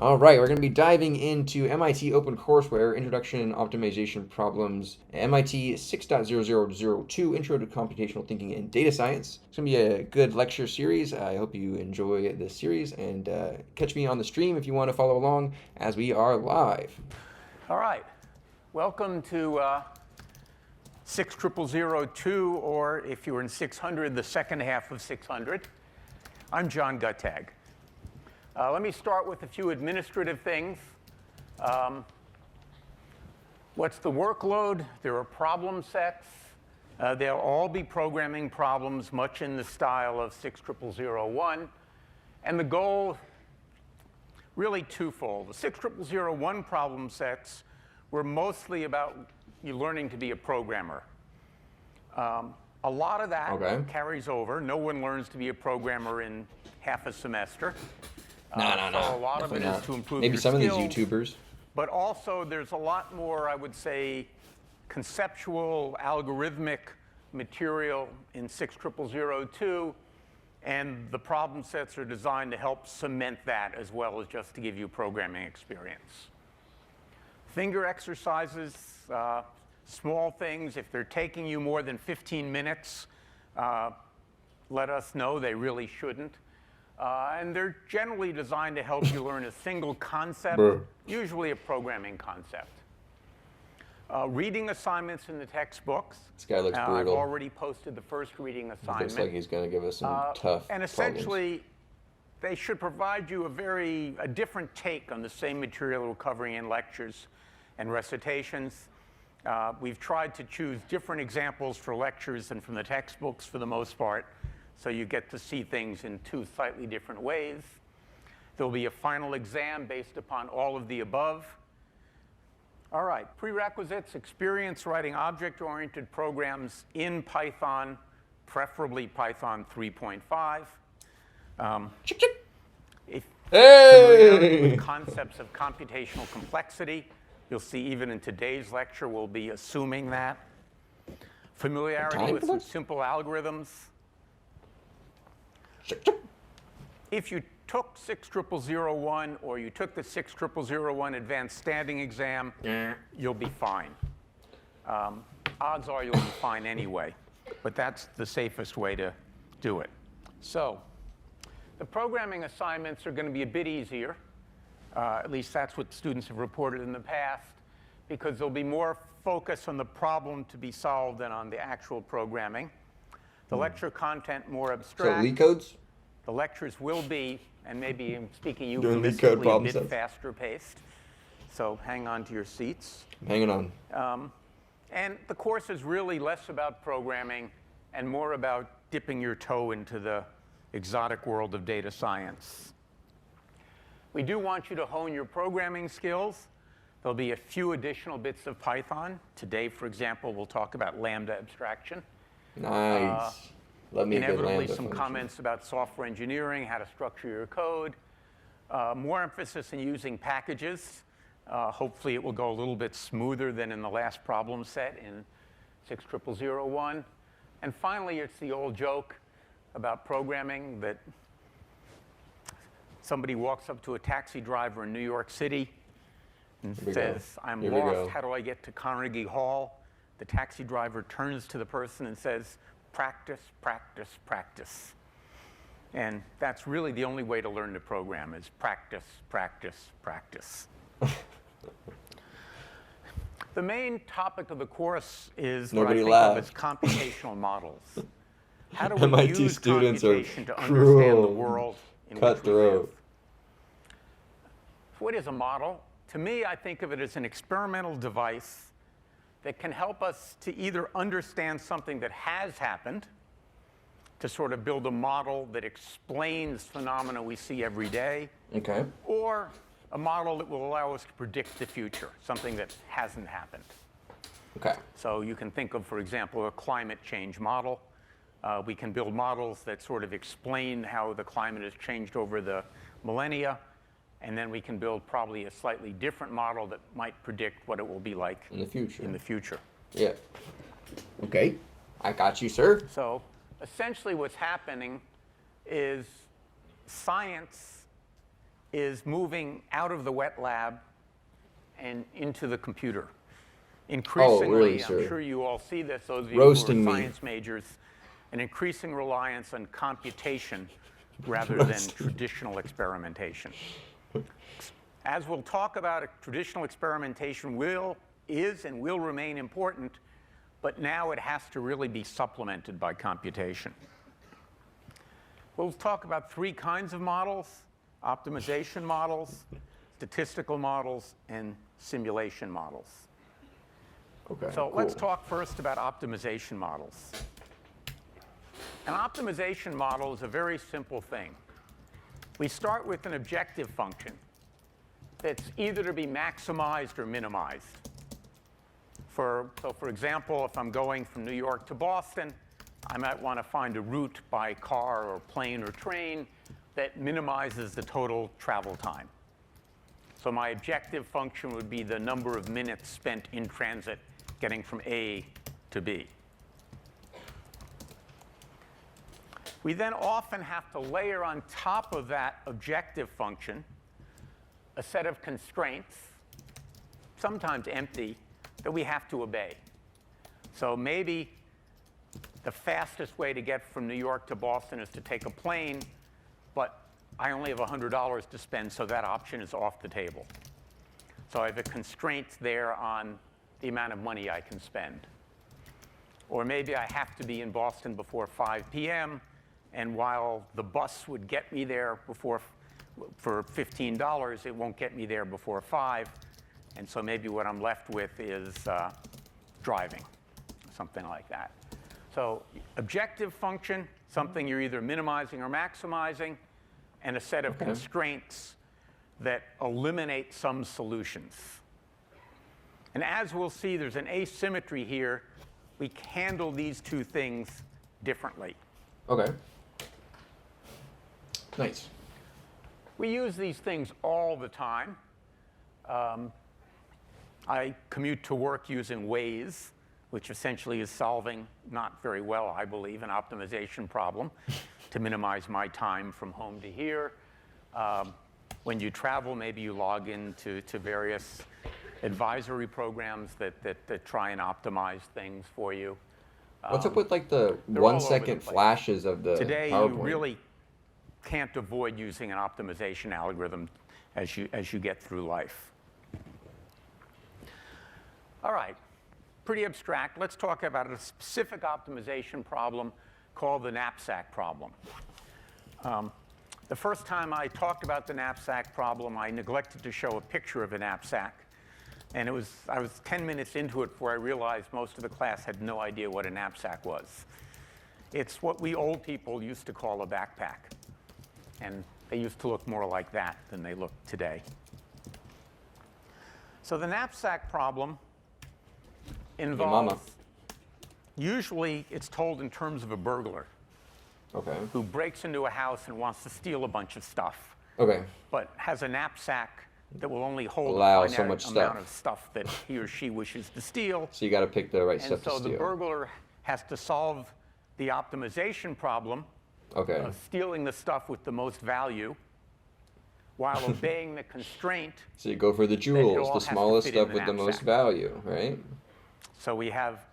All right, we're going to be diving into MIT OpenCourseWare Introduction and Optimization Problems, MIT 6.0002 Intro to Computational Thinking and Data Science. It's going to be a good lecture series. I hope you enjoy this series, and catch me on the stream if you want to follow along as we are live. All right. Welcome to 6.0002, or if you were in 600, the second half of 600. I'm John Guttag. Let me start with a few administrative things. What's the workload? There are problem sets. They'll all be programming problems, much in the style of 6.0001. And the goal, really twofold. The 6.0001 problem sets were mostly about you learning to be a programmer. A lot of that carries over. No one learns to be a programmer in half a semester. No. So a lot of it is to improve Maybe your some skills, of these YouTubers. but also there's a lot more, I would say, conceptual, algorithmic material in 6.0002, and the problem sets are designed to help cement that as well as just to give you programming experience. Finger exercises, small things. If they're taking you more than 15 minutes, let us know. They really shouldn't. And they're generally designed to help you learn a single concept, usually a programming concept. Reading assignments in the textbooks. This guy looks brutal. I've already posted the first reading assignment. Looks like he's going to give us some tough And essentially, they should provide you a different take on the same material we're covering in lectures and recitations. We've tried to choose different examples for lectures than from the textbooks for the most part. So you get to see things in two slightly different ways. There'll be a final exam based upon all of the above. All right, prerequisites: experience writing object-oriented programs in Python, preferably Python 3.5. Familiarity with concepts of computational complexity. You'll see even in today's lecture, we'll be assuming that. Familiarity with some simple algorithms. If you took 6.0001 or you took the 6.0001 advanced standing exam, you'll be fine. Odds are you'll be fine anyway, but that's the safest way to do it. So the programming assignments are going to be a bit easier. At least that's what students have reported in the past, because there'll be more focus on the problem to be solved than on the actual programming. The lecture content more abstract. So LeetCodes? The lectures will be, and maybe I'm speaking euphemistically, a bit faster paced. So hang on to your seats. Hanging on. And the course is really less about programming and more about dipping your toe into the exotic world of data science. We do want you to hone your programming skills. There'll be a few additional bits of Python. Today, for example, we'll talk about Lambda abstraction. Nice. Love me a good Inevitably, Lambda some function. comments about software engineering, how to structure your code. More emphasis in using packages. Hopefully, it will go a little bit smoother than in the last problem set in 6.0001. And finally, it's the old joke about programming that somebody walks up to a taxi driver in New York City and says, "I'm lost. How do I get to Carnegie Hall?" The taxi driver turns to the person and says, "Practice, practice, practice." And that's really the only way to learn to program is practice, practice, practice. The main topic of the course is what I think of as computational models. How do we MIT use students computation are to understand the cruel, world in which we live? cutthroat. So what is a model? To me, I think of it as an experimental device that can help us to either understand something that has happened, to sort of build a model that explains phenomena we see every day, or a model that will allow us to predict the future, something that hasn't happened. So you can think of, for example, a climate change model. We can build models that sort of explain how the climate has changed over the millennia. And then we can build probably a slightly different model that might predict what it will be like in the future. Yeah. Okay. I got you, sir. So essentially what's happening is science is moving out of the wet lab and into the computer. Increasingly, really, I'm sir? sure you all see this, those of you Roasting who are me. science majors, an increasing reliance on computation rather than traditional experimentation. As we'll talk about, traditional experimentation is and will remain important, but now it has to really be supplemented by computation. We'll talk about three kinds of models: optimization models, statistical models, and simulation models. Okay, So cool. let's talk first about optimization models. An optimization model is a very simple thing. We start with an objective function that's either to be maximized or minimized. So for example, if I'm going from New York to Boston, I might want to find a route by car or plane or train that minimizes the total travel time. So my objective function would be the number of minutes spent in transit getting from A to B. We then often have to layer on top of that objective function a set of constraints, sometimes empty, that we have to obey. So maybe the fastest way to get from New York to Boston is to take a plane, but I only have $100 to spend, so that option is off the table. So I have a constraint there on the amount of money I can spend. Or maybe I have to be in Boston before 5 p.m., and while the bus would get me there for $15, it won't get me there before 5. And so maybe what I'm left with is driving, something like that. So objective function, something you're either minimizing or maximizing, and a set of constraints that eliminate some solutions. And as we'll see, there's an asymmetry here. We handle these two things differently. Okay. Nice. We use these things all the time. I commute to work using Waze, which essentially is solving, not very well, I believe, an optimization problem to minimize my time from home to here. When you travel, maybe you log into various advisory programs that try and optimize things for you. What's up with like the they're all 1 over second the place. flashes of the Today, PowerPoint? you really can't avoid using an optimization algorithm as you get through life. All right, pretty abstract. Let's talk about a specific optimization problem called the knapsack problem. The first time I talked about the knapsack problem, I neglected to show a picture of a knapsack. And I was 10 minutes into it before I realized most of the class had no idea what a knapsack was. It's what we old people used to call a backpack. And they used to look more like that than they look today. So the knapsack problem involves, usually it's told in terms of a burglar who breaks into a house and wants to steal a bunch of stuff, but has a knapsack that will only hold a finite amount of stuff that he or she wishes to steal. So you got to pick the right stuff to steal. And so the burglar has to solve the optimization problem of stealing the stuff with the most value while obeying the constraint. So you go for the jewels, the smallest stuff with the most value, right? So we have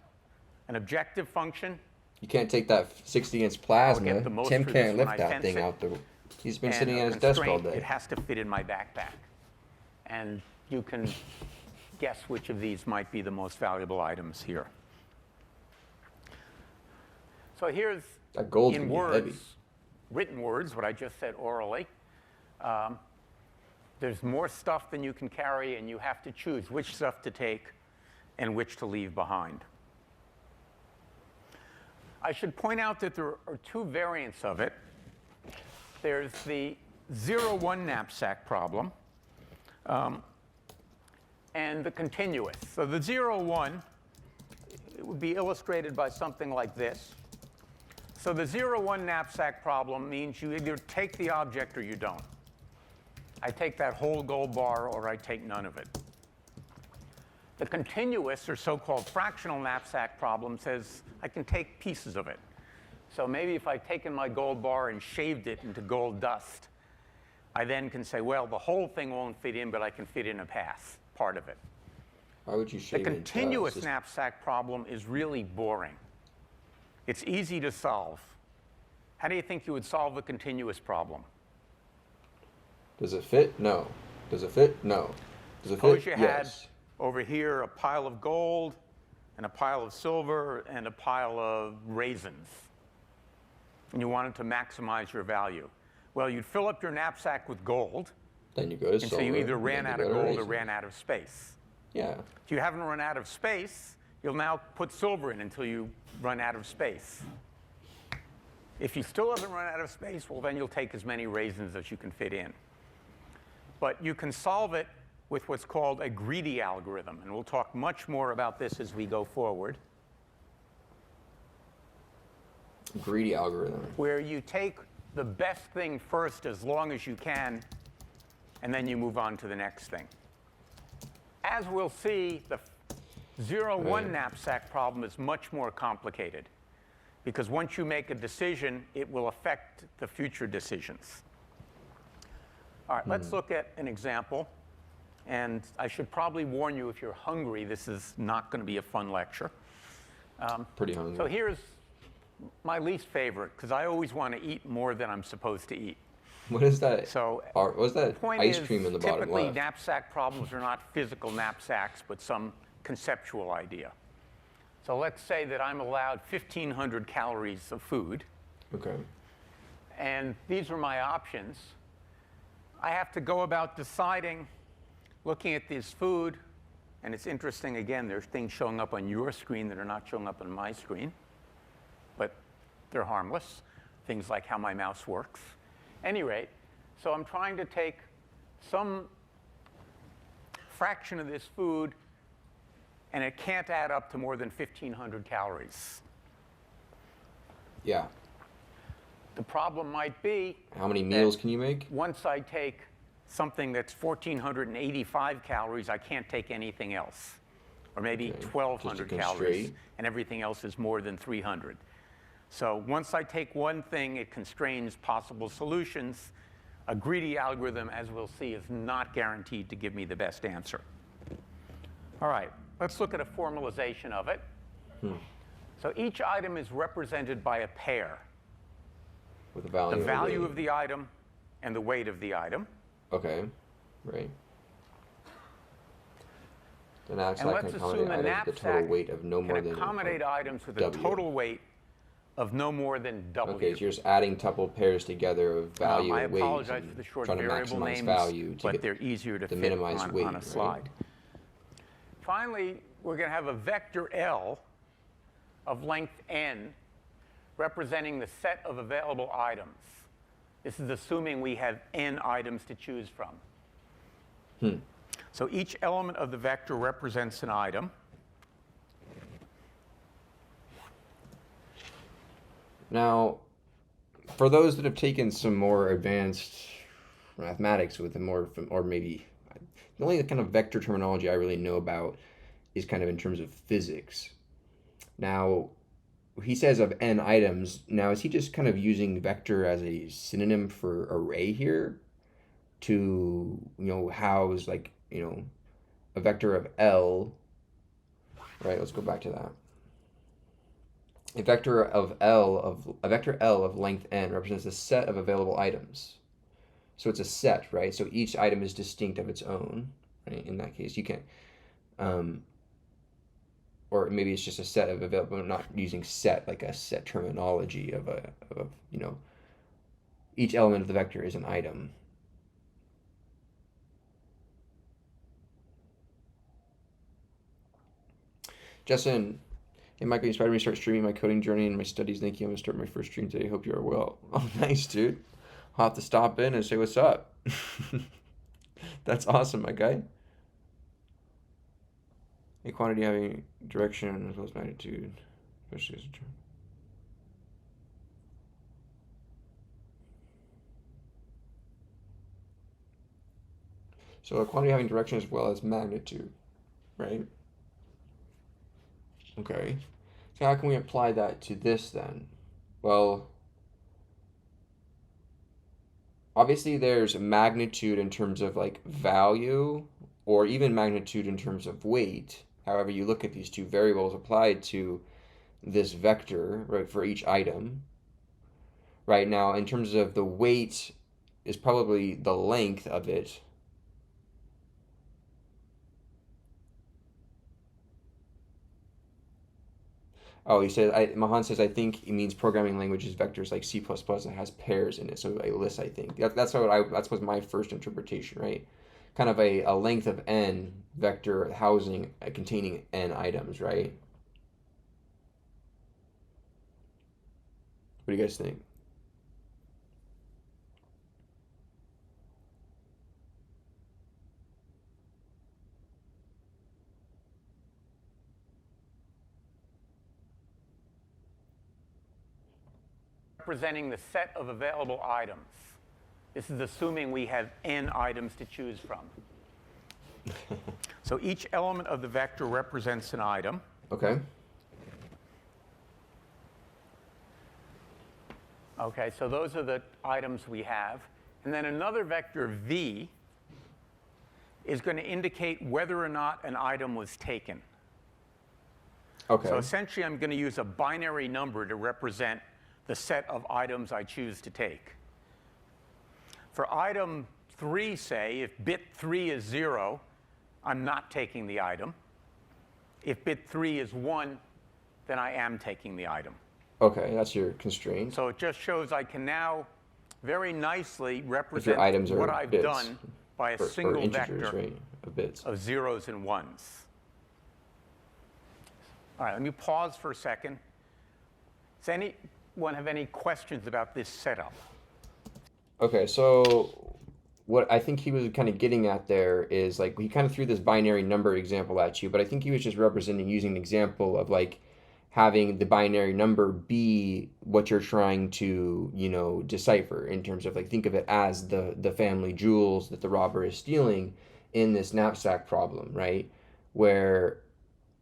an objective function. You can't take that 60-inch plasma. Tim can't lift that thing out the... He's been sitting at his desk all day. It has to fit in my backpack. And you can guess which of these might be the most valuable items here. So here's, in words, written words, what I just said orally. There's more stuff than you can carry, and you have to choose which stuff to take and which to leave behind. I should point out that there are two variants of it. There's the 0-1 knapsack problem and the continuous. So the 0-1, it would be illustrated by something like this. So the 0-1 knapsack problem means you either take the object or you don't. I take that whole gold bar or I take none of it. The continuous, or so-called fractional knapsack problem, says I can take pieces of it. So maybe if I've taken my gold bar and shaved it into gold dust, I then can say, well, the whole thing won't fit in, but I can fit in a path, part of it. Why would you The shave continuous knapsack problem is really boring. It's easy to solve. How do you think you would solve the continuous problem? Does it fit? No. Does it fit? No. Does it Suppose fit? you had Yes. over here a pile of gold and a pile of silver and a pile of raisins, and you wanted to maximize your value. Well, you'd fill up your knapsack with gold, Then you go to and silver. so you either and ran then out you of go to gold or raisins. ran out of space. Yeah. If you haven't run out of space, you'll now put silver in until you run out of space. If you still haven't run out of space, well, then you'll take as many raisins as you can fit in. But you can solve it with what's called a greedy algorithm, and we'll talk much more about this as we go forward, Greedy algorithm. where you take the best thing first as long as you can, and then you move on to the next thing. As we'll see, the 0-1 knapsack problem is much more complicated, because once you make a decision, it will affect the future decisions. All right, let's look at an example. And I should probably warn you, if you're hungry, this is not going to be a fun lecture. Pretty hungry. So here's my least favorite, because I always want to eat more than I'm supposed to eat. What is that? So What's that point ice is, cream in the bottom typically left? knapsack problems are not physical knapsacks, but some conceptual idea. So let's say that I'm allowed 1,500 calories of food, Okay. and these are my options. I have to go about deciding, looking at this food, and it's interesting, again, there's things showing up on your screen that are not showing up on my screen, but they're harmless. Things like how my mouse works. Any rate, so I'm trying to take some fraction of this food, and it can't add up to more than 1,500 calories. Yeah. The problem might be, How many meals can you make? once I take something that's 1,485 calories, I can't take anything else. Or maybe Okay, 1,200 just a calories, constraint. and everything else is more than 300. So once I take one thing, it constrains possible solutions. A greedy algorithm, as we'll see, is not guaranteed to give me the best answer. All right, let's look at a formalization of it. So each item is represented by a pair. With a value. The and a value weight. of the item and the weight of the item. Okay. Right. The knapsack And can let's accommodate assume the items with a total knapsack weight of no more can than accommodate items with a W. total weight of no more than W. Okay, so you're just adding tuple pairs together of value I and weight. apologize and for the short trying to variable maximize names, value to but get they're easier to the fit minimized on, weight, on a right? slide. Finally, we're going to have a vector L of length n representing the set of available items. This is assuming we have n items to choose from. So each element of the vector represents an item. Now, for those that have taken some more advanced mathematics with a more, or maybe the only kind of vector terminology I really know about is kind of in terms of physics. Now, he says of n items. Now, is he just kind of using vector as a synonym for array here to, house like, a vector of L, right? Let's go back to that. A vector L of length n represents a set of available items. So it's a set, right? So each item is distinct of its own, right? In that case, you can't, or maybe it's just a set of available. I'm not using set like a set terminology of each element of the vector is an item. Justin. Hey, Michael, you inspired me to start streaming my coding journey and my studies. Thank you. I'm going to start my first stream today. Hope you are well. Oh, nice, dude. I'll have to stop in and say what's up. That's awesome, my guy. A quantity having direction as well as magnitude. Especially as a term. So a quantity having direction as well as magnitude, right? Okay. So how can we apply that to this then? Well, obviously there's magnitude in terms of like value, or even magnitude in terms of weight. However you look at these two variables applied to this vector, right, for each item. Right now, in terms of the weight, is probably the length of it. Oh, he says, Mahan says, I think he means programming languages vectors like C++ that has pairs in it. So a list, I think. That's what my first interpretation, right? Kind of a length of n vector housing, containing n items, right? What do you guys think? Representing the set of available items. This is assuming we have n items to choose from. So each element of the vector represents an item. Okay. Okay, so those are the items we have. And then another vector, v, is going to indicate whether or not an item was taken. Okay. So essentially, I'm going to use a binary number to represent the set of items I choose to take. For item 3, say, if bit 3 is 0, I'm not taking the item. If bit 3 is 1, then I am taking the item. Okay, that's your constraint. So it just shows I can now very nicely If your represent items are what I've bits, done by a or single integers, vector right, of bits. of zeros and ones. All right, let me pause for a second. Does anyone have any questions about this setup? Okay, so what I think he was kind of getting at there is like he kind of threw this binary number example at you, but I think he was just representing using an example of like having the binary number be what you're trying to, you know, decipher in terms of like think of it as the family jewels that the robber is stealing in this knapsack problem, right? Where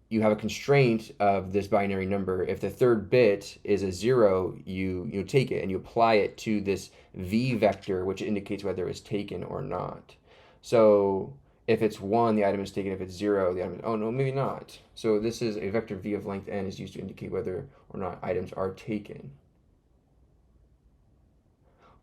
you have a constraint of this binary number. If the third bit is a 0, you take it and you apply it to this v vector, which indicates whether it was taken or not. So if it's 1, the item is taken. If it's 0, the item is, oh no, maybe not. So this is a vector v of length n is used to indicate whether or not items are taken.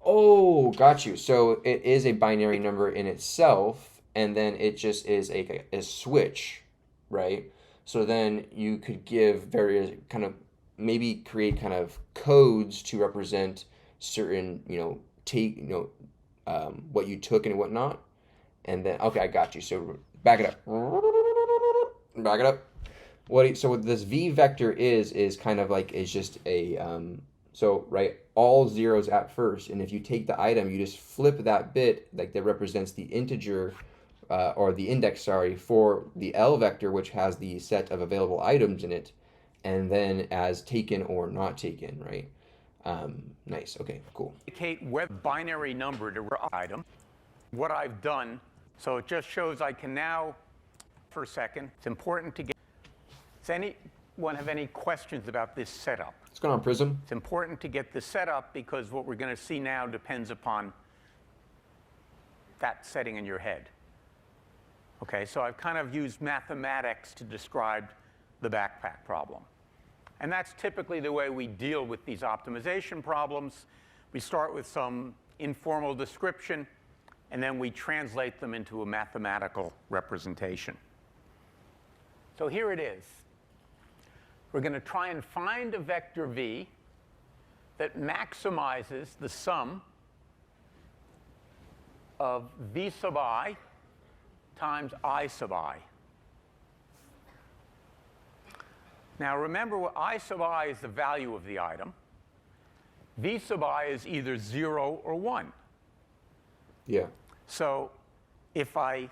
Oh, got you. So it is a binary number in itself, and then it just is a switch, right? So then you could give various kind of, maybe create kind of codes to represent certain, what you took and whatnot. And then, okay, I got you. So back it up. Back it up. So what this v vector is kind of like, is just a, so, right, all zeros at first. And if you take the item, you just flip that bit, like that represents the integer, or the index, sorry, for the L vector, which has the set of available items in it, and then as taken or not taken, right? Nice, okay, cool. Indicate whether binary number to item, what I've done. So it just shows I can now, for a second, it's important to get, does anyone have any questions about this setup? What's going on, Prism? It's important to get this set up because what we're going to see now depends upon that setting in your head. Okay, so I've kind of used mathematics to describe the backpack problem. And that's typically the way we deal with these optimization problems. We start with some informal description, and then we translate them into a mathematical representation. So here it is. We're going to try and find a vector v that maximizes the sum of v sub I times I sub I. Now remember, what I sub I is the value of the item. V sub I is either 0 or 1. Yeah. So if I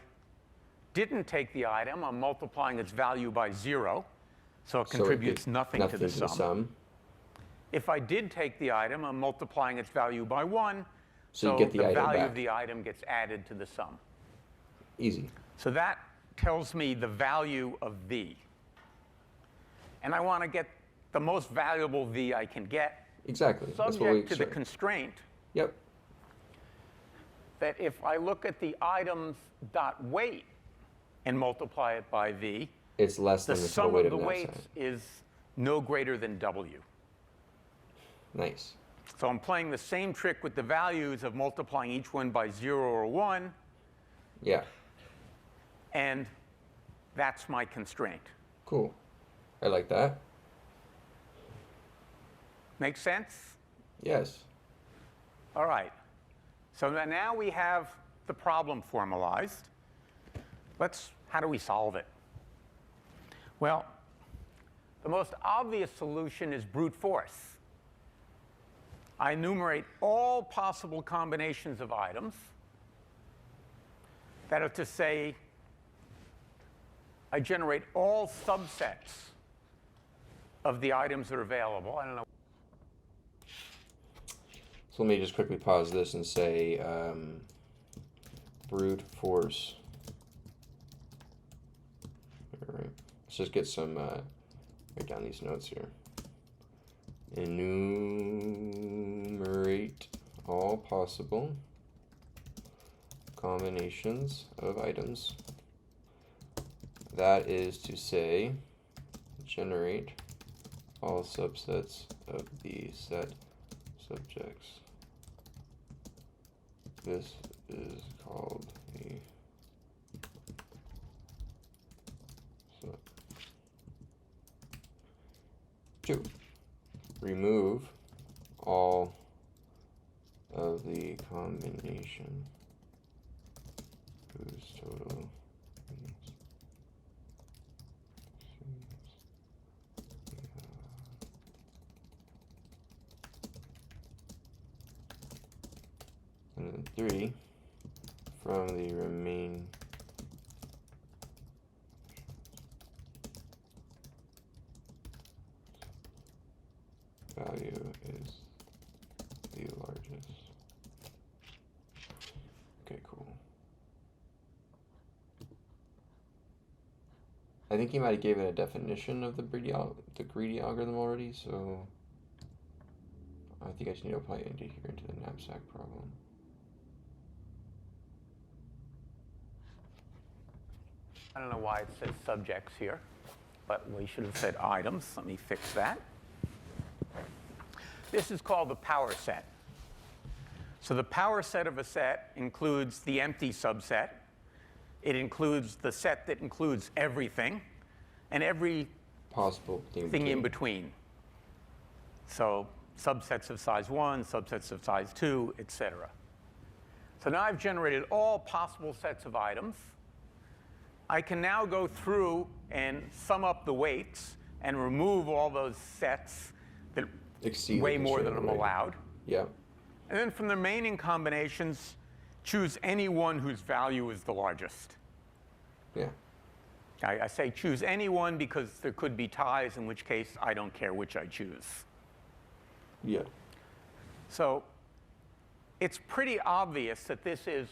didn't take the item, I'm multiplying its value by 0, so it contributes nothing to the sum. If I did take the item, I'm multiplying its value by 1, so you get the value back. of the item gets added to the sum. Easy. So that tells me the value of v. And I want to get the most valuable v I can get. Exactly. Subject to the constraint Yep. that if I look at the items dot weight and multiply it by V, it's less the than the total sum weight of of the the weights knapsack. is no greater than W. Nice. So I'm playing the same trick with the values of multiplying each one by 0 or 1, Yeah. and that's my constraint. Cool. I like that. Make sense? Yes. All right. So now we have the problem formalized. How do we solve it? Well, the most obvious solution is brute force. I enumerate all possible combinations of items. That is to say, I generate all subsets of the items that are available. I don't know. So let me just quickly pause this and say brute force. All right. Let's just get some, write down these notes here. Enumerate all possible combinations of items. That is to say, generate all subsets of the set subjects. This is called a set. 2. Remove all of the combination whose total is and then 3 from the remain value is the largest. Okay, cool. I think you might have given a definition of the greedy algorithm already, so I think I just need to apply it into the knapsack problem. I don't know why it says subjects here, but we should have said items. Let me fix that. This is called the power set. So the power set of a set includes the empty subset. It includes the set that includes everything and every Possible thing in between. So subsets of size 1, subsets of size 2, etc. So now I've generated all possible sets of items. I can now go through and sum up the weights and remove all those sets that exceed way more than I'm allowed. Yeah. And then from the remaining combinations, choose any one whose value is the largest. Yeah. I say choose any one because there could be ties, in which case I don't care which I choose. Yeah. So it's pretty obvious that this is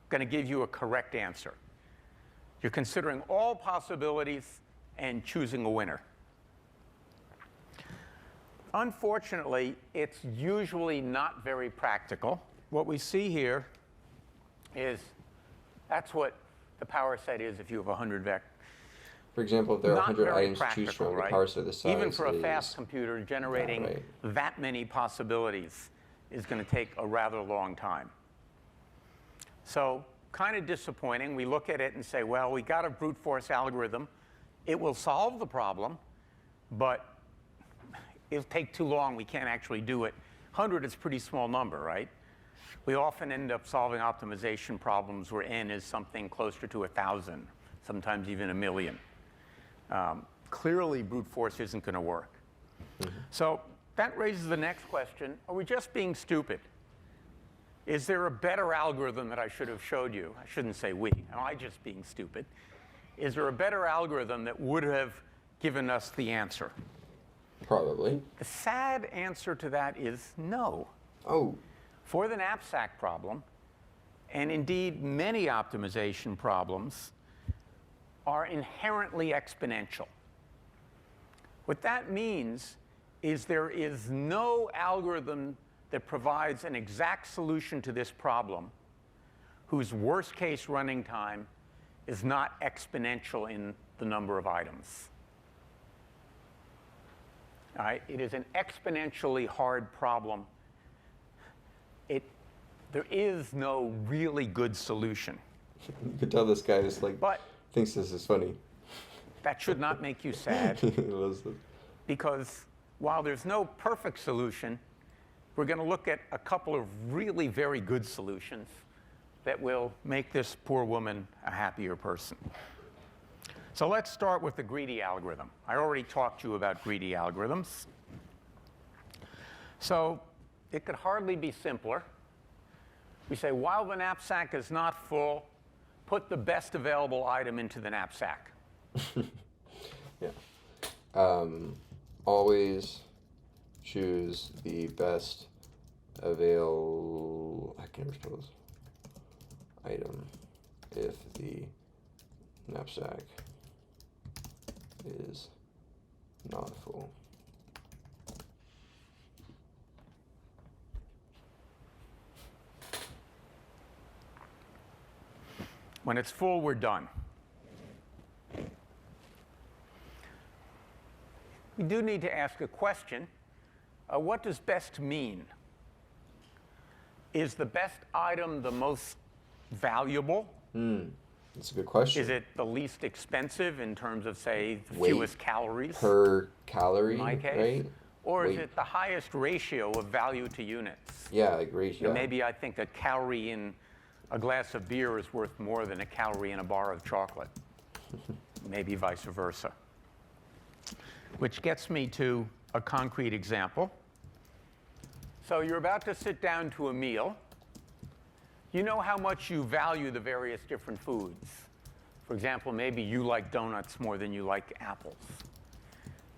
going to give you a correct answer. You're considering all possibilities and choosing a winner. Unfortunately, it's usually not very practical. What we see here is that's what the power set is if you have 100 vectors. For example, if there are Not 100 very items to choose practical, from, right? the power set of the size Even for a is fast computer, generating right. that many possibilities is going to take a rather long time. So kind of disappointing. We look at it and say, well, we got a brute force algorithm. It will solve the problem, but it'll take too long. We can't actually do it. 100 is a pretty small number, right? We often end up solving optimization problems where n is something closer to 1,000, sometimes even 1,000,000. Clearly, brute force isn't going to work. Mm-hmm. So that raises the next question. Are we just being stupid? Is there a better algorithm that I should have showed you? I shouldn't say we. Am I just being stupid? Is there a better algorithm that would have given us the answer? Probably. The sad answer to that is no. Oh. For the knapsack problem, and indeed many optimization problems, are inherently exponential. What that means is there is no algorithm that provides an exact solution to this problem whose worst case running time is not exponential in the number of items. All right? It is an exponentially hard problem. There is no really good solution. You could tell this guy is like, But thinks this is funny. that should not make you sad, He loves this. because while there's no perfect solution, we're going to look at a couple of really very good solutions that will make this poor woman a happier person. So let's start with the greedy algorithm. I already talked to you about greedy algorithms. So it could hardly be simpler. We say, while the knapsack is not full, put the best available item into the knapsack. Yeah. Always choose the best available, I can't spell this, item if the knapsack is not full. When it's full, we're done. We do need to ask a question. What does best mean? Is the best item the most valuable? That's a good question. Is it the least expensive in terms of, say, the Weight fewest calories? per calorie, in my case? right? Or is Weight. it the highest ratio of value to units? Yeah, like ratio. You know, maybe I think a calorie in a glass of beer is worth more than a calorie in a bar of chocolate. Maybe vice versa. Which gets me to a concrete example. So you're about to sit down to a meal. You know how much you value the various different foods. For example, maybe you like donuts more than you like apples.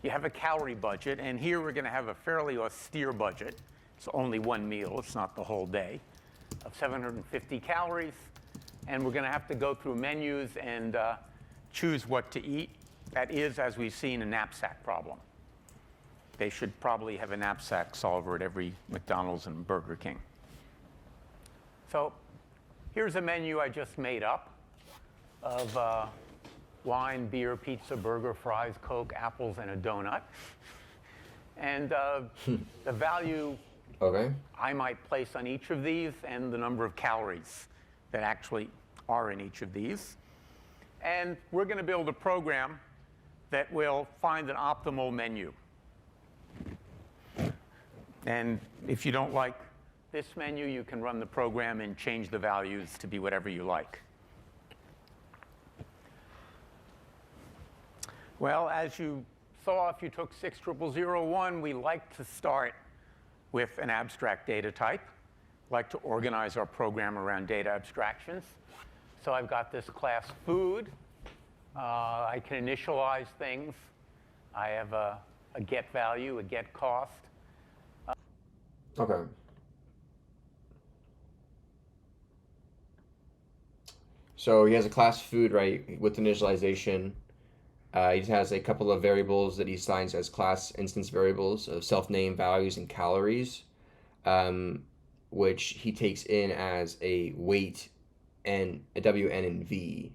You have a calorie budget, and here we're going to have a fairly austere budget. It's only one meal, it's not the whole day, of 750 calories. And we're going to have to go through menus and choose what to eat. That is, as we've seen, a knapsack problem. They should probably have a knapsack solver at every McDonald's and Burger King. So here's a menu I just made up of wine, beer, pizza, burger, fries, Coke, apples, and a donut. And the value I might place on each of these, and the number of calories that actually are in each of these. And we're going to build a program that will find an optimal menu. And if you don't like this menu, you can run the program and change the values to be whatever you like. Well, as you saw, if you took 60001, we like to start with an abstract data type. Like to organize our program around data abstractions. So I've got this class food. I can initialize things. I have a get value, a get cost. Okay. So he has a class food, right, with initialization. He just has a couple of variables that he assigns as class instance variables of self-name, values, and calories, which he takes in as a weight and a W, N, and V.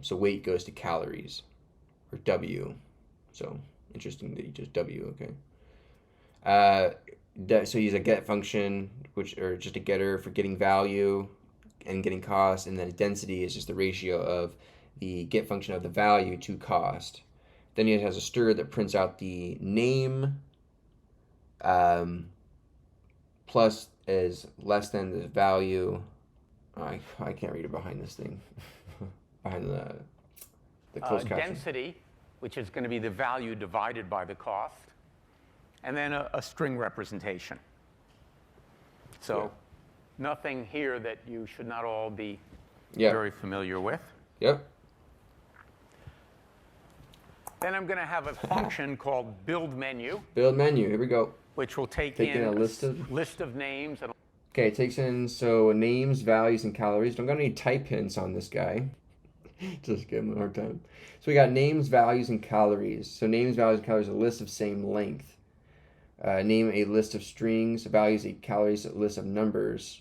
So weight goes to calories, or W. So interesting that he just W, okay. So he's a get function, or just a getter for getting value and getting cost, and then density is just the ratio of the get function of the value to cost. Then he has a stir that prints out the name plus is less than the value. I can't read it behind this thing. Behind the closed caption. Density, which is going to be the value divided by the cost. And then a string representation. So nothing here that you should not all be very familiar with. Yep. Then I'm going to have a function called build menu. Build menu, here we go. Which will take in a list of names. Okay, it takes in, so names, values, and calories. Don't got any type hints on this guy. Just give him a hard time. So we got names, values, and calories. So names, values, and calories are a list of same length. Name a list of strings, values, a calories, a list of numbers.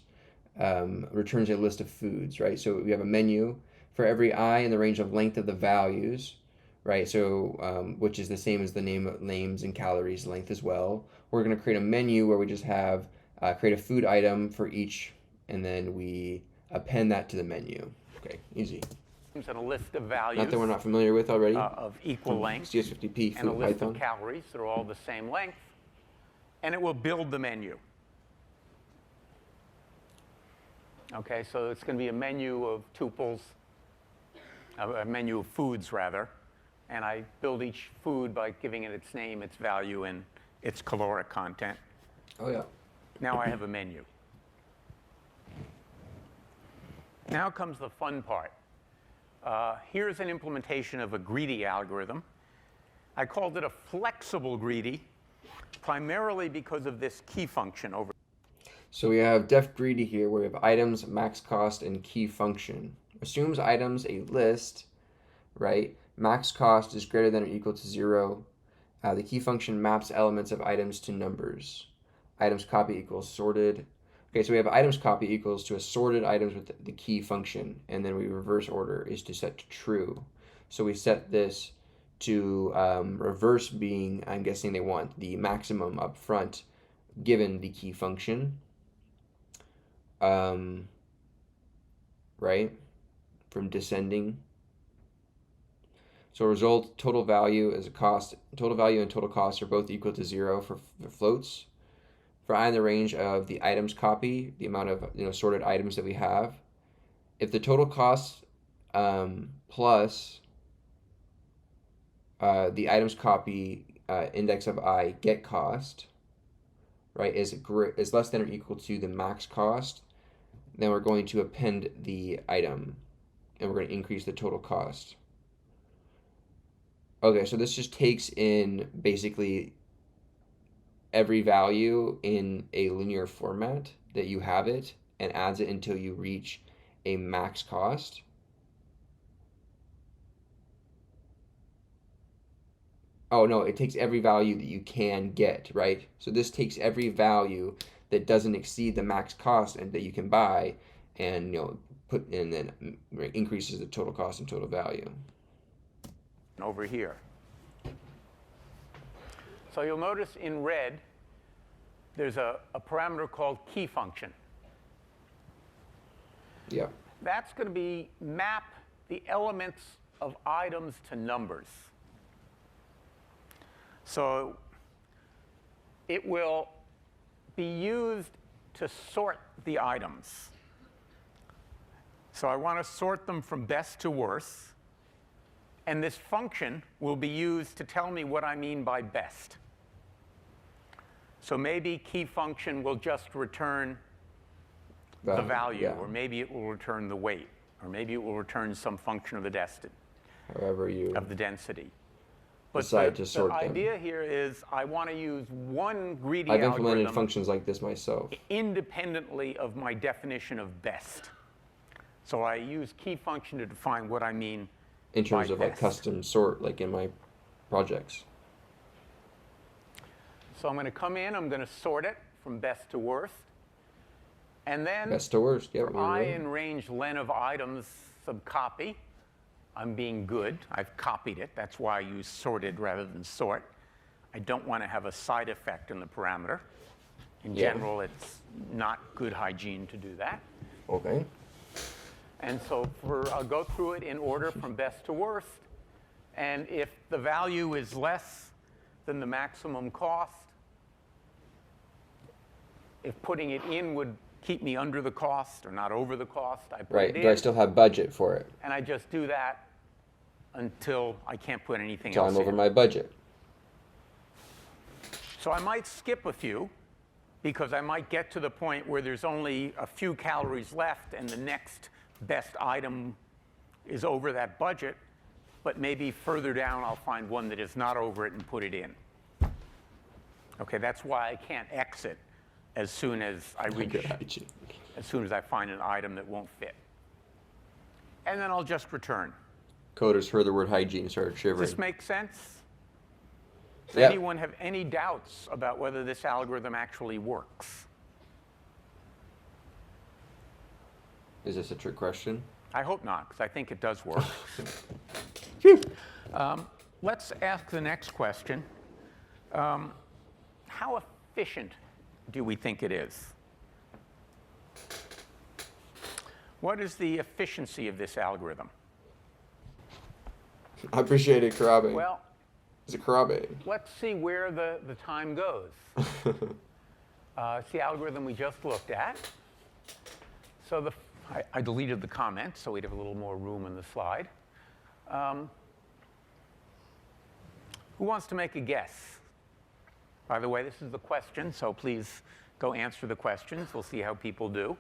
returns a list of foods, right? So we have a menu for every I in the range of length of the values, right? So which is the same as the names and calories length as well. We're going to create a menu where we just have create a food item for each, and then we append that to the menu. Okay, easy. And a list of values. Not that we're not familiar with already. Of equal length. CS50P and a list Python. of calories that are all the same length. And it will build the menu. Okay, so it's going to be a menu of tuples, a menu of foods rather. And I build each food by giving it its name, its value, and its caloric content. Oh yeah. Now I have a menu. Now comes the fun part. Here's an implementation of a greedy algorithm. I called it a flexible greedy, primarily because of this key function over. So we have def greedy here, where we have items, max cost, and key function. Assumes items a list, right? Max cost is greater than or equal to 0. The key function maps elements of items to numbers. Items copy equals sorted. Okay, so we have items copy equals to a sorted items with the key function, and then we reverse order is to set to true. So we set this to reverse being, I'm guessing they want the maximum up front given the key function. Right? From descending. So result, total value is a cost. Total value and total cost are both equal to 0 for floats. For I in the range of the items copy, the amount of sorted items that we have. If the total cost plus the items copy index of I get cost, right, is less than or equal to the max cost, then we're going to append the item, and we're going to increase the total cost. Okay, so this just takes in basically every value in a linear format that you have it and adds it until you reach a max cost. Oh no, it takes every value that you can get, right? So this takes every value that doesn't exceed the max cost and that you can buy, and put in, then increases the total cost and total value. Over here. So you'll notice in red, there's a parameter called key function. Yeah. That's going to map the elements of items to numbers. So it will be used to sort the items. So I want to sort them from best to worst. And this function will be used to tell me what I mean by best. So maybe key function will just return the value, yeah. Or maybe it will return the weight, or maybe it will return some function of the density. However you of the density. But decide to sort them. The idea here is I want to use one greedy I've algorithm implemented functions like this myself. independently of my definition of best. So I use key function to define what I mean in terms by of best. like custom sort, like in my projects. So I'm going to come in, I'm going to sort it from best to worst. And then Best to worst, yeah. for I in range len of items sub copy, I'm being good. I've copied it. That's why I use sorted rather than sort. I don't want to have a side effect in the parameter. In general, it's not good hygiene to do that. Okay. And so I'll go through it in order from best to worst. And if the value is less than the maximum cost, if putting it in would keep me under the cost or not over the cost, I put it in. Do I still have budget for it? And I just do that until I can't put anything Until else I'm over in. my budget. So I might skip a few, because I might get to the point where there's only a few calories left and the next best item is over that budget, but maybe further down I'll find one that is not over it and put it in. Okay, that's why I can't exit as soon as I reach, as soon as I find an item that won't fit. And then I'll just return. Coders heard the word hygiene, started shivering. Does this make sense? Does Yeah. anyone have any doubts about whether this algorithm actually works? Is this a trick question? I hope not, because I think it does work. Phew. Let's ask the next question. How efficient do we think it is? What is the efficiency of this algorithm? I appreciate it, Karabe. Well, Is it Karabe? let's see where the time goes. It's the algorithm we just looked at. So I deleted the comment, so we'd have a little more room in the slide. Who wants to make a guess? By the way, this is the question, so please go answer the questions. We'll see how people do.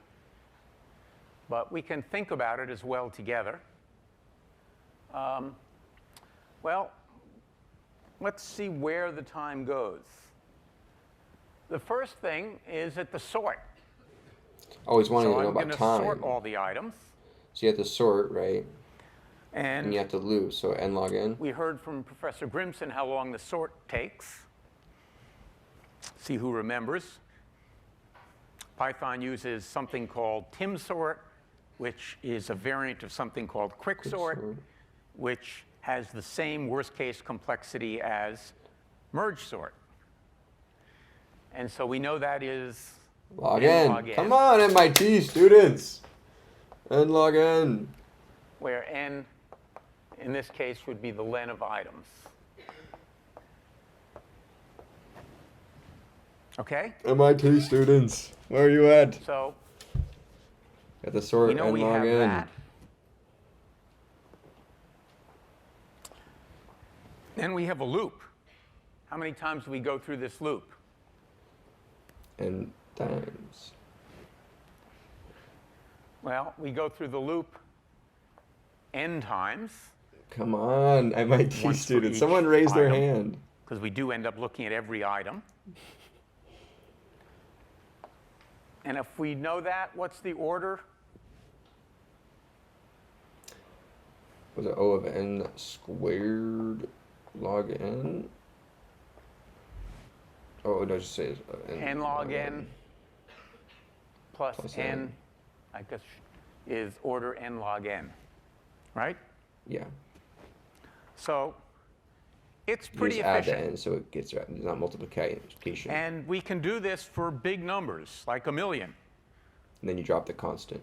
But we can think about it as well together. Well, let's see where the time goes. The first thing is at the sort. Always wanted So to know I'm about going to time. sort all the items. So you have to sort, right? And And you have to lose. So n log n. we heard from Professor Grimson how long the sort takes. See who remembers. Python uses something called timsort, which is a variant of something called quicksort, which has the same worst-case complexity as merge sort. And so we know that is Log n n. log n, Come on, MIT students. N log n. where n, in this case, would be the len of items. OK? MIT students, where are you at? So Got the sort we know n we log have n. that. Then we have a loop. How many times do we go through this loop? N times. Well, we go through the loop n times, Come on, MIT Once for students. each Someone raise their item. hand. because we do end up looking at every item. And if we know that, what's the order? Was it O of n squared log n? Oh, no, just say N log n plus Plus n, n. I guess, is order n log n, right? Yeah. So it's You pretty just add the efficient. n so it gets it's not multiplication. And we can do this for big numbers, like 1,000,000, And then you drop the constant.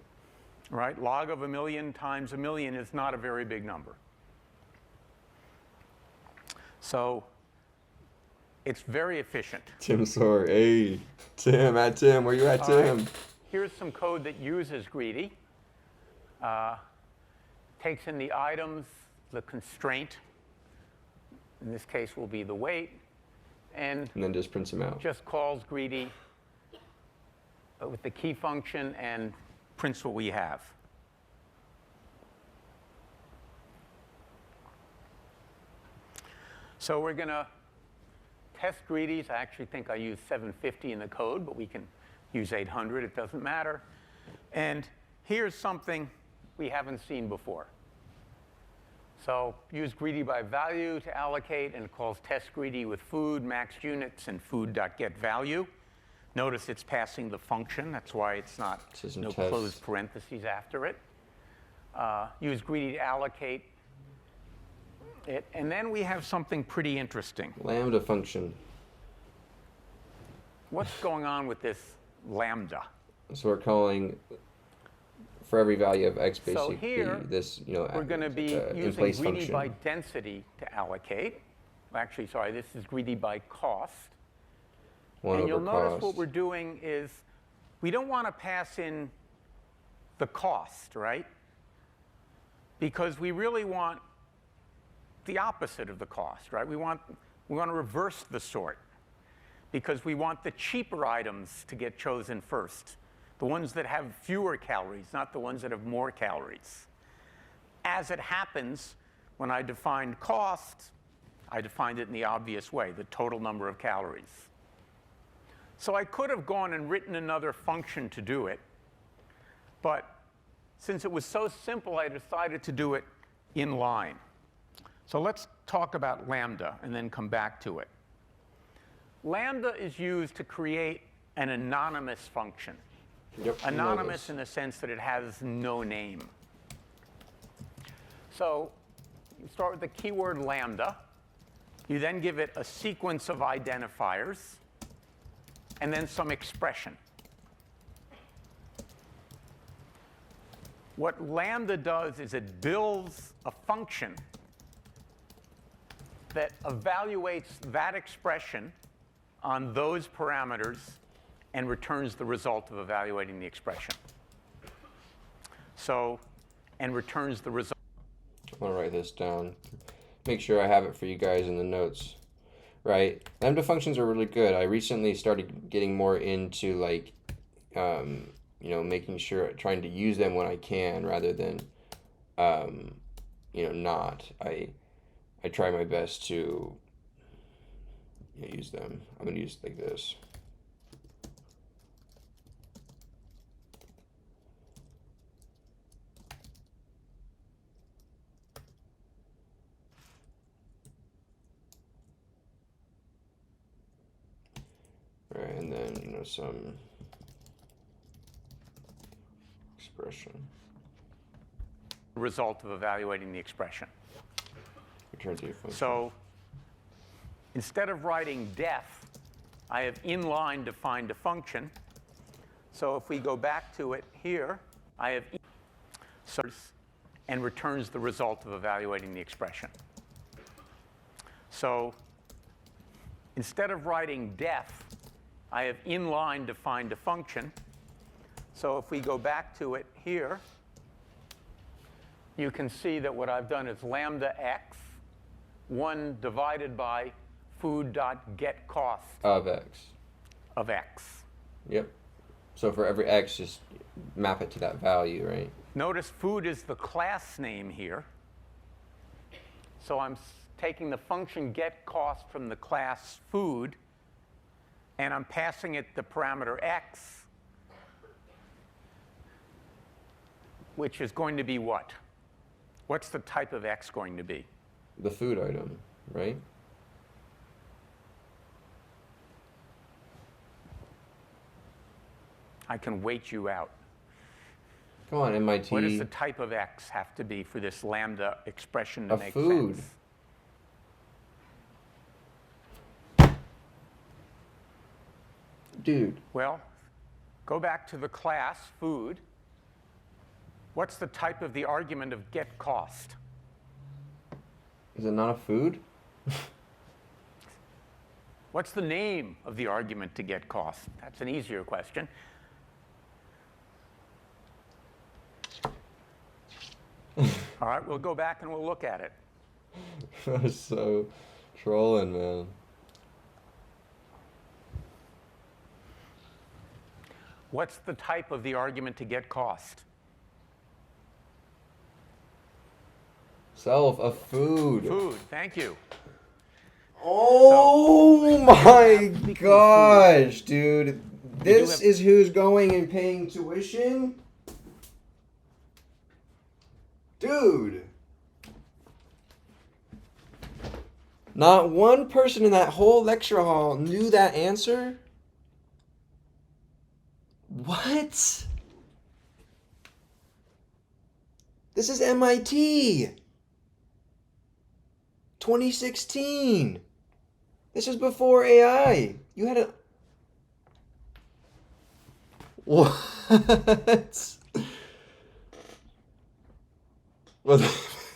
right? Log of 1,000,000 times 1,000,000 is not a very big number. So it's very efficient. Tim Sawyer, hey. Tim, where you at, All Tim? right. Here's some code that uses greedy. Takes in the items, the constraint, in this case will be the weight, and And then just prints them out. just calls greedy with the key function and prints what we have. So we're going to test greedies. I actually think I use 750 in the code, but we can use 800. It doesn't matter. And here's something we haven't seen before. So use greedy by value to allocate, and it calls test greedy with food, maxed units, and food.getValue. Notice it's passing the function. That's why it's not This isn't no test. closed parentheses after it. Use greedy to allocate it. And then we have something pretty interesting. Lambda function. What's going on with this lambda? So we're calling for every value of x So basically here, this, we're going to be in using place greedy function. by density to allocate. Actually, sorry, this is greedy by cost. One And you'll over notice cost. what we're doing is we don't want to pass in the cost, right? Because we really want the opposite of the cost, right? We want to reverse the sort because we want the cheaper items to get chosen first, the ones that have fewer calories, not the ones that have more calories. As it happens, when I defined cost, I defined it in the obvious way, the total number of calories. So I could have gone and written another function to do it, but since it was so simple, I decided to do it in line. So let's talk about lambda and then come back to it. Lambda is used to create an anonymous function. Yep. Anonymous in the sense that it has no name. So you start with the keyword lambda. You then give it a sequence of identifiers and then some expression. What lambda does is it builds a function that evaluates that expression on those parameters and returns the result of evaluating the expression. So, and returns the result. I'm going to write this down. Make sure I have it for you guys in the notes. Right? Lambda functions are really good. I recently started getting more into like, you know, making sure, trying to use them when I can rather than, you know, not. I try my best to use them. I'm going to use it like this. Right, and then, you know, some expression. Result of evaluating the expression. Returns a function. So instead of writing def, I have inline defined a function. So if we go back to it here, I have and returns the result of evaluating the expression. So instead of writing def, I have inline defined a function. So if we go back to it here, you can see that what I've done is lambda x, 1 divided by food.getCost Of x. of x. Yep. So for every x, just map it to that value, right? Notice food is the class name here. So I'm taking the function getCost from the class food, and I'm passing it the parameter x, which is going to be what? What's the type of x going to be? The food item, right? I can wait you out. Come on, MIT. What does the type of x have to be for this lambda expression to A make food. sense? Dude. Well, go back to the class food. What's the type of the argument of getCost? Is it not a food? What's the name of the argument to getCost? That's an easier question. All right, we'll go back and we'll look at it. That was so trolling, man. What's the type of the argument to getCost? Self, a food. Food, thank you. Oh my gosh, dude. This is who's going and paying tuition? Dude. Not one person in that whole lecture hall knew that answer? What? This is MIT. 2016. This is before AI. You had a... What? Well,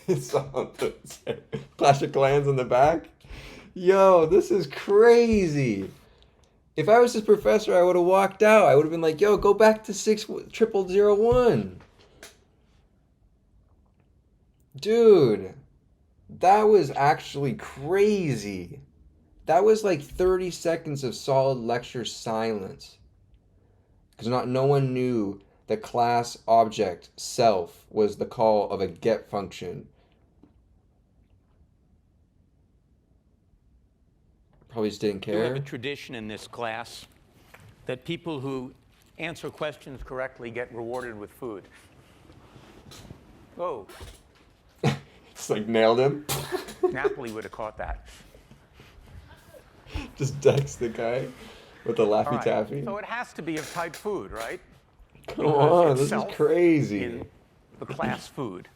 it's on the Clash of Clans in the back. Yo, this is crazy. If I was his professor, I would have walked out. I would have been like, yo, go back to 60001. Dude, that was actually crazy. That was like 30 seconds of solid lecture silence. Because no one knew the class object self was the call of a get function. Probably just didn't care. We have a tradition in this class that people who answer questions correctly get rewarded with food. Oh. It's like nailed him. Napoli would have caught that. Just decks the guy with the Laffy All right. Taffy. So it has to be of type food, right? Come on, this is crazy. In the class food.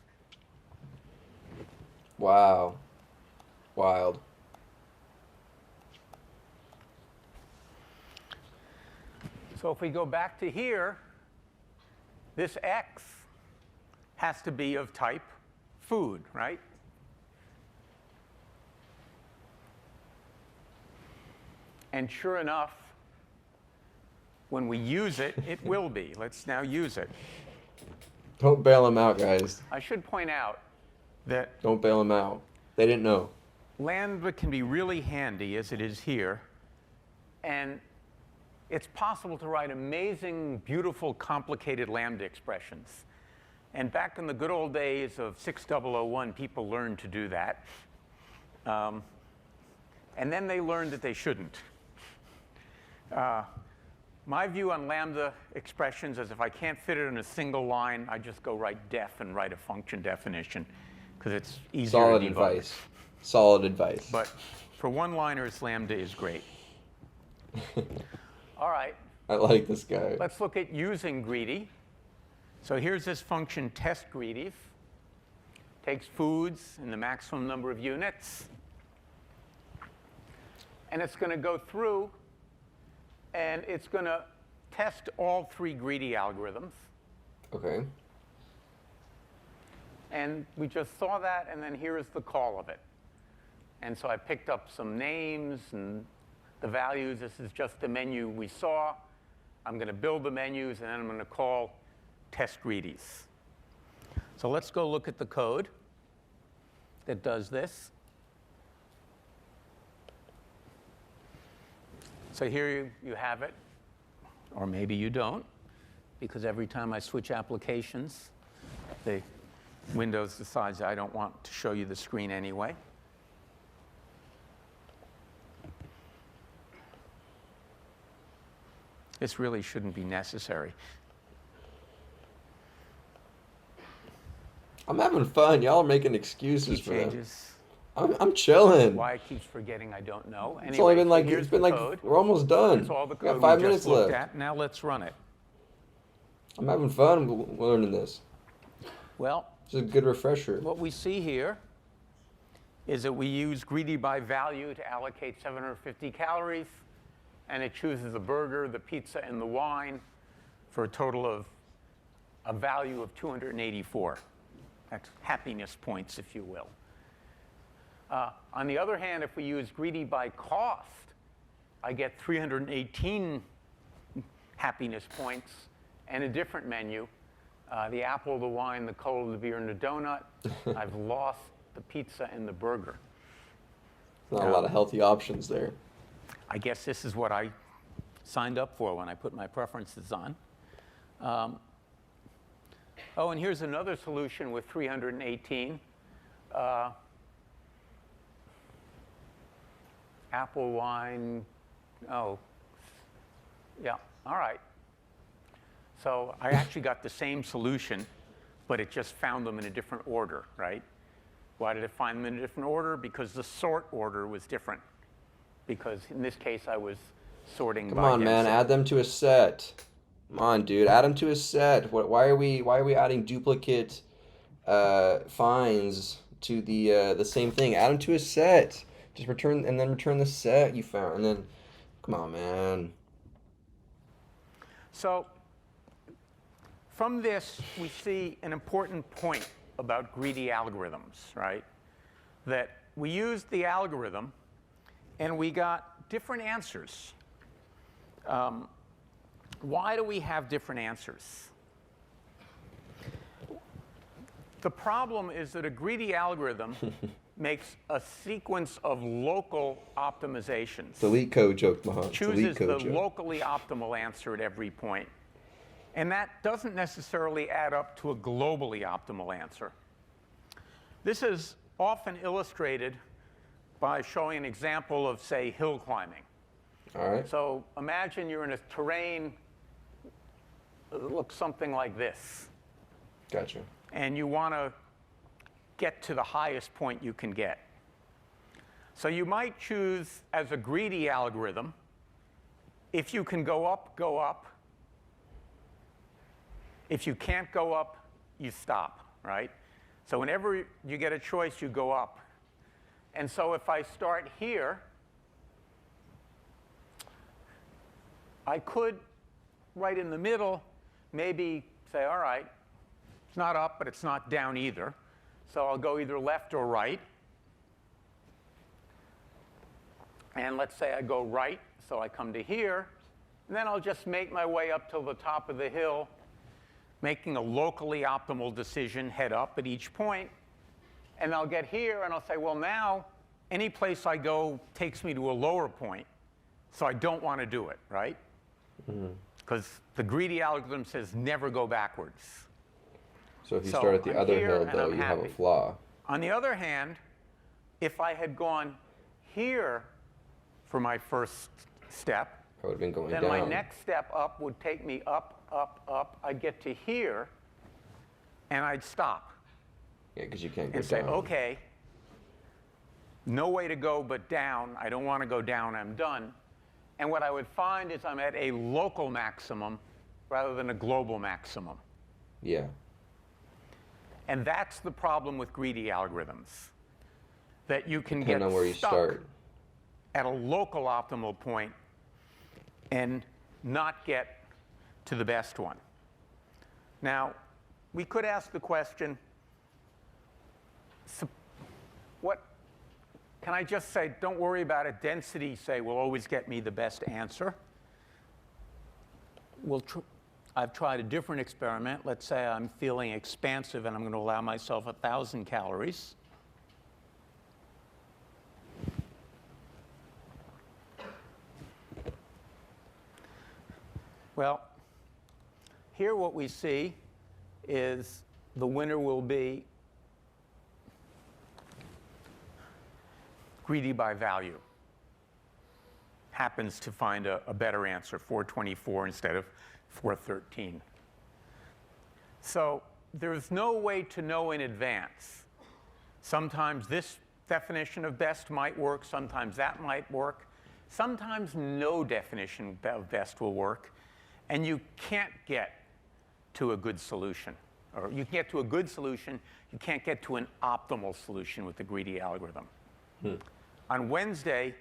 Wow. Wild. So if we go back to here, this X has to be of type food, right? And sure enough, when we use it, it will be. Let's now use it. Don't bail them out, guys. I should point out that Don't bail them out. They didn't know. Lambda can be really handy, as it is here. And it's possible to write amazing, beautiful, complicated Lambda expressions. And back in the good old days of 6001, people learned to do that. And then they learned that they shouldn't. My view on Lambda expressions is if I can't fit it in a single line, I just go write def and write a function definition, because it's easier Solid to debug. advice. Solid advice. But for one-liners, Lambda is great. All right. I like this guy. Let's look at using greedy. So here's this function test greedies. Takes foods in the maximum number of units. And it's going to go through, and it's going to test all three greedy algorithms. Okay. And we just saw that, and then here is the call of it. And so I picked up some names and the values. This is just the menu we saw. I'm going to build the menus, and then I'm going to call test greedies. So let's go look at the code that does this. So here you have it, or maybe you don't, because every time I switch applications, the Windows decides I don't want to show you the screen anyway. This really shouldn't be necessary. I'm having fun. Y'all are making excuses for them. Changes. I'm chilling. Why it keeps forgetting, I don't know. Anyway, It's only been like, here's it's been the like, code. we're almost done. That's all the We code got 5 we minutes just looked left. at. Now let's run it. I'm having fun learning this. Well, It's a good refresher. what we see here is that we use greedy by value to allocate 750 calories, and it chooses the burger, the pizza, and the wine for a total of a value of 284. That's happiness points, if you will. On the other hand, if we use greedy by cost, I get 318 happiness points and a different menu. The apple, the wine, the cola, the beer, and the donut. I've lost the pizza and the burger. Not a lot of healthy options there. I guess this is what I signed up for when I put my preferences on. Oh, and here's another solution with 318. Apple wine, oh, yeah, all right. So I actually got the same solution, but it just found them in a different order, right? Why did it find them in a different order? Because the sort order was different. Because in this case, I was sorting by Come on, man, density. add them to a set. Come on, dude, add them to a set. Why are we adding duplicate finds to the same thing? Add them to a set. Just return the set you found, and then, come on, man. So from this, we see an important point about greedy algorithms, right? That we used the algorithm, and we got different answers. Why do we have different answers? The problem is that a greedy algorithm makes a sequence of local optimizations. Delete code joke, Mahan. Chooses Delete the code joke. locally optimal answer at every point. And that doesn't necessarily add up to a globally optimal answer. This is often illustrated by showing an example of, say, hill climbing. All right. So imagine you're in a terrain that looks something like this. Gotcha. And you want to get to the highest point you can get. So you might choose, as a greedy algorithm, if you can go up, go up. If you can't go up, you stop, right? So whenever you get a choice, you go up. And so if I start here, I could, right in the middle, maybe say, all right, it's not up, but it's not down either. So I'll go either left or right. And let's say I go right, so I come to here. And then I'll just make my way up till the top of the hill, making a locally optimal decision, head up at each point. And I'll get here, and I'll say, well, now any place I go takes me to a lower point. So I don't want to do it, right? Because the greedy algorithm says never go backwards. So if you start at the other hill, though, you have a flaw. On the other hand, if I had gone here for my first step, I would have been going then down. my next step up would take me up, up, up. I'd get to here, and I'd stop. Yeah, because you can't go and say, down. OK, no way to go but down. I don't want to go down. I'm done. And what I would find is I'm at a local maximum rather than a global maximum. Yeah. And that's the problem with greedy algorithms, that you can Depending get on where you stuck start. at a local optimal point and not get to the best one. Now, we could ask the question, can I just say, don't worry about it, density, say, will always get me the best answer? I've tried a different experiment. Let's say I'm feeling expansive and I'm going to allow myself 1,000 calories. Well, here what we see is the winner will be greedy by value. Happens to find a better answer, 424 instead of 413. So there's no way to know in advance. Sometimes this definition of best might work. Sometimes that might work. Sometimes no definition of best will work. And you can't get to a good solution. Or you can get to a good solution. You can't get to an optimal solution with the greedy algorithm. On Wednesday,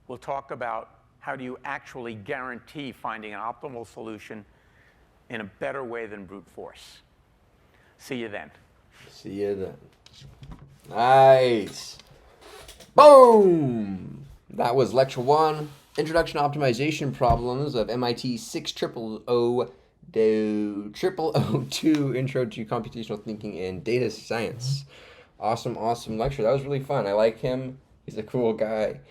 we'll talk about how do you actually guarantee finding an optimal solution in a better way than brute force. See you then. See you then. Nice. Boom! That was Lecture 1, Introduction to Optimization Problems of MIT 6002, Intro to Computational Thinking and Data Science. Awesome, awesome lecture. That was really fun. I like him. He's a cool guy.